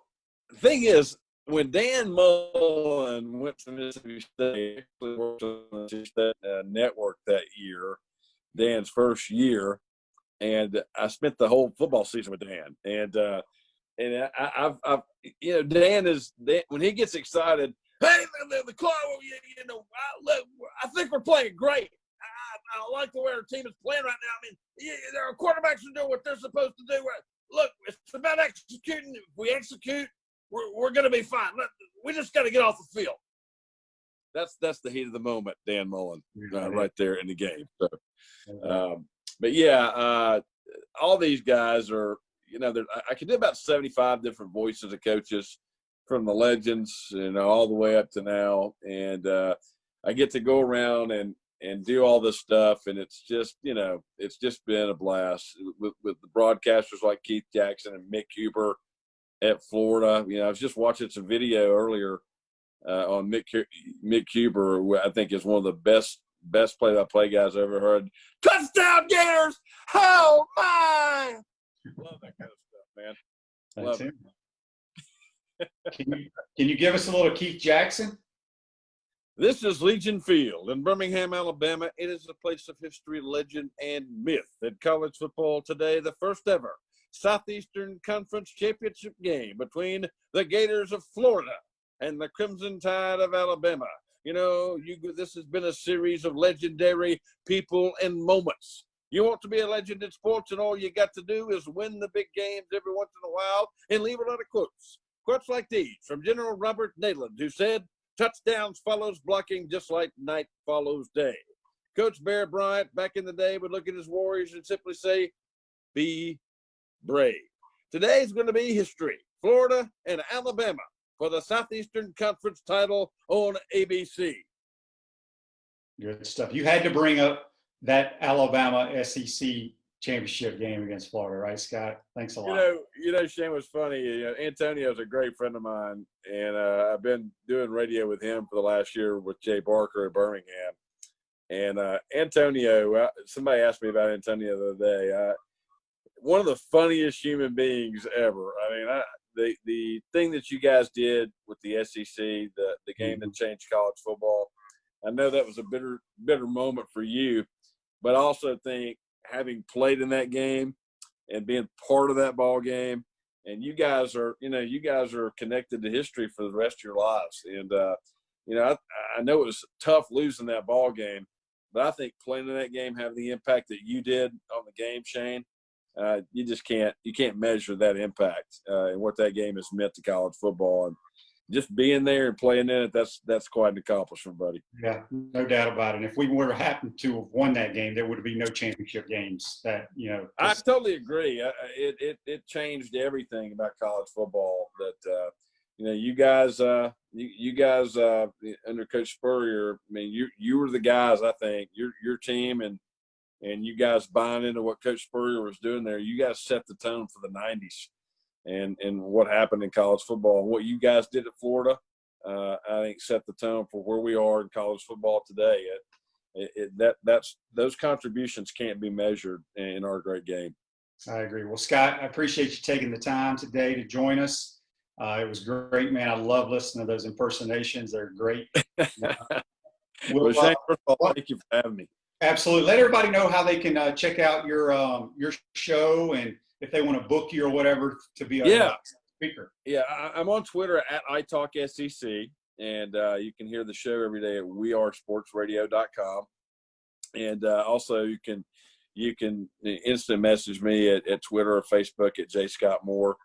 thing is, when Dan Mullen went to Mississippi State, actually worked on the Mississippi State network that year, Dan's first year, and I spent the whole football season with Dan. And Dan when he gets excited, hey, the club, I think we're playing great. I like the way our team is playing right now. I mean, our quarterbacks are doing what they're supposed to do. Look, it's about executing. If we execute, we're going to be fine. We just got to get off the field. That's the heat of the moment, Dan Mullen, right there in the game. So, but yeah, all these guys are, I can do about 75 different voices of coaches, from the legends, all the way up to now. And I get to go around and do all this stuff. And it's just, it's just been a blast with the broadcasters like Keith Jackson and Mick Huber at Florida. I was just watching some video earlier on Mick Huber, who I think is one of the best play-by-play guys I've ever heard. Touchdown Gators! Oh my! Love that kind of stuff, man. Love it. Can you give us a little Keith Jackson? This is Legion Field in Birmingham, Alabama. It is a place of history, legend, and myth in college football today. The first ever Southeastern Conference Championship game between the Gators of Florida and the Crimson Tide of Alabama. This has been a series of legendary people and moments. You want to be a legend in sports, and all you got to do is win the big games every once in a while and leave a lot of quotes. Quotes like these from General Robert Neyland, who said, touchdowns follows blocking just like night follows day. Coach Bear Bryant back in the day would look at his Warriors and simply say, be brave. Today is going to be history. Florida and Alabama for the Southeastern Conference title on ABC. Good stuff. You had to bring up that Alabama SEC championship game against Florida, right, Scott? Thanks a lot. Shane, was funny. Antonio's a great friend of mine, and I've been doing radio with him for the last year with Jay Barker at Birmingham. And Antonio, somebody asked me about Antonio the other day. One of the funniest human beings ever. I mean, the thing that you guys did with the SEC, the game that changed college football, I know that was a bitter moment for you, but I also think having played in that game and being part of that ball game, and you guys are connected to history for the rest of your lives. And I know it was tough losing that ball game, but I think playing in that game, having the impact that you did on the game, Shane, you can't measure that impact and what that game has meant to college football. And just being there and playing in it, that's quite an accomplishment, buddy. Yeah, no doubt about it. And if we would have happened to have won that game, there would be no championship games. I totally agree. It changed everything about college football. That you guys under Coach Spurrier. I mean, you were the guys. I think your team and you guys buying into what Coach Spurrier was doing there. You guys set the tone for the '90s. And what happened in college football and what you guys did at Florida, I think set the tone for where we are in college football today. Those contributions can't be measured in our great game. I agree. Well, Scott, I appreciate you taking the time today to join us. It was great, man. I love listening to those impersonations. They're great. Shane, first of all, thank you for having me. Absolutely. Let everybody know how they can check out your show and if they want to book you or whatever to be a speaker. Yeah, I'm on Twitter at iTalkSEC, and you can hear the show every day at wearesportsradio.com. And also you can instant message me at Twitter or Facebook at J. Scott Moore,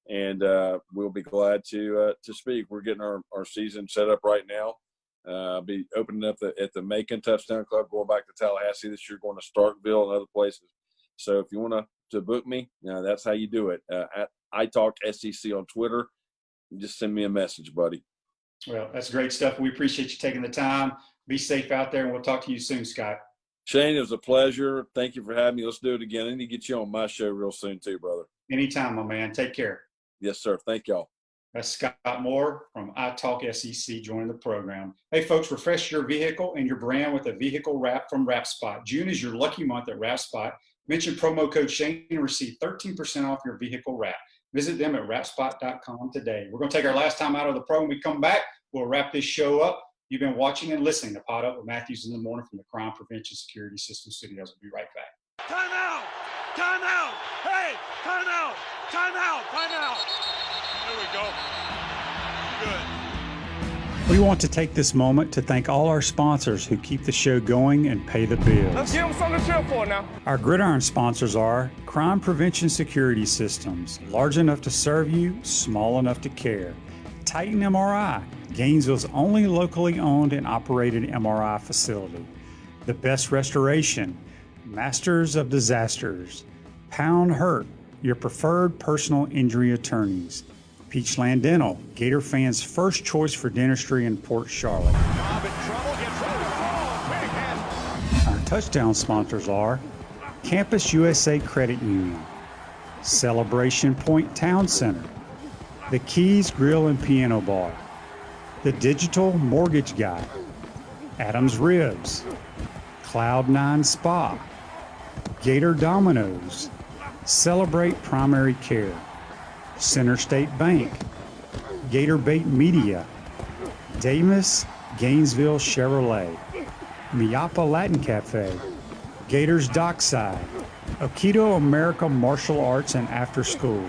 and we'll be glad to speak. We're getting our season set up right now. I'll be opening up at the Macon Touchdown Club, going back to Tallahassee this year, going to Starkville and other places. So if you want to book me, that's how you do it. At iTalkSEC on Twitter. Just send me a message, buddy. Well, that's great stuff. We appreciate you taking the time. Be safe out there, and we'll talk to you soon, Scott. Shane, it was a pleasure. Thank you for having me. Let's do it again. I need to get you on my show real soon too, brother. Anytime, my man. Take care. Yes, sir. Thank y'all. That's Scott Moore from iTalkSEC joining the program. Hey, folks, refresh your vehicle and your brand with a vehicle wrap from WrapSpot. June is your lucky month at WrapSpot. Mention promo code Shane and receive 13% off your vehicle wrap. Visit them at wrapspot.com today. We're going to take our last time out of the pro. When we come back, we'll wrap this show up. You've been watching and listening to Pot Up with Matthews in the Morning from the Crime Prevention Security System Studios. We'll be right back. Time out! Time out! Hey! Time out! Time out! Time out! There we go. Good. We want to take this moment to thank all our sponsors who keep the show going and pay the bills. Let's give them something to cheer for now. Our gridiron sponsors are Crime Prevention Security Systems, large enough to serve you, small enough to care. Titan MRI, Gainesville's only locally owned and operated MRI facility. The Best Restoration, Masters of Disasters. Pound Hurt, your preferred personal injury attorneys. Peachland Dental, Gator fans' first choice for dentistry in Port Charlotte. Our touchdown sponsors are Campus USA Credit Union, Celebration Point Town Center, The Keys Grill and Piano Bar, The Digital Mortgage Guy, Adams Ribs, Cloud9 Spa, Gator Dominoes, Celebrate Primary Care, Center State Bank, Gator Bait Media, Davis Gainesville Chevrolet, Miapa Latin Cafe, Gators Dockside, Aikido America Martial Arts and After School,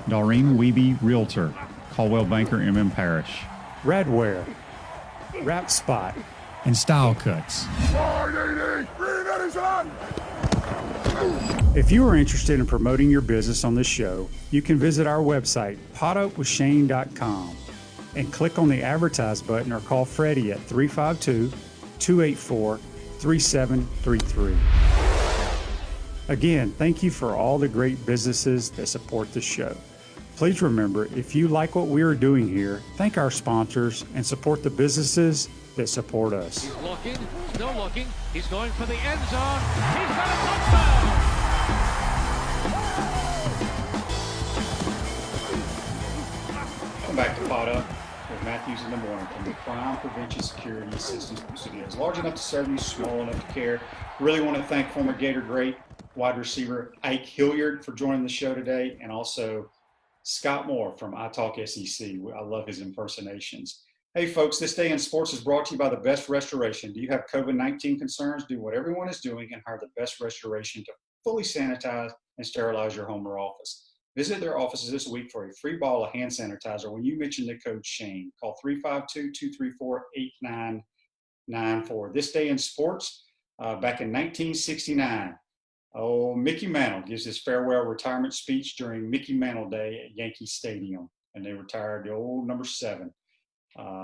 Doreen Wiebe Realtor, Caldwell Banker MM Parish, Radware, Wrap Spot, and Style Cuts. If you are interested in promoting your business on this show, you can visit our website, potupwithshane.com, and click on the advertise button or call Freddie at 352-284-3733. Again, thank you for all the great businesses that support the show. Please remember, if you like what we are doing here, thank our sponsors and support the businesses that support us. He's looking, still looking. He's going for the end zone. He's got a touchdown! Welcome back to Pot Up with Matthews in the Morning from the Crime Prevention Security Systems Studios. Large enough to serve you, small enough to care. Really want to thank former Gator great wide receiver Ike Hilliard for joining the show today, and also Scott Moore from I Talk SEC. I love his impersonations. Hey folks, this day in sports is brought to you by the Best Restoration. Do you have COVID-19 concerns? Do what everyone is doing and hire the Best Restoration to fully sanitize and sterilize your home or office. Visit their offices this week for a free bottle of hand sanitizer when you mention the code Shane. Call 352-234-8994. This day in sports, back in 1969, Mickey Mantle gives his farewell retirement speech during Mickey Mantle Day at Yankee Stadium, and they retired the old number 7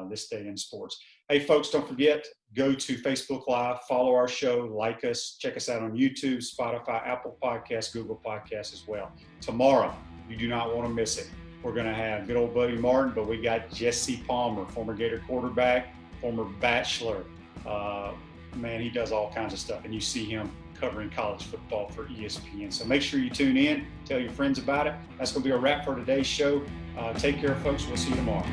this day in sports. Hey, folks, don't forget, go to Facebook Live, follow our show, like us, check us out on YouTube, Spotify, Apple Podcasts, Google Podcasts as well. Tomorrow, you do not want to miss it. We're going to have good old Buddy Martin, but we got Jesse Palmer, former Gator quarterback, former Bachelor. Man, he does all kinds of stuff, and you see him covering college football for ESPN. So make sure you tune in, tell your friends about it. That's going to be a wrap for today's show. Take care, folks. We'll see you tomorrow.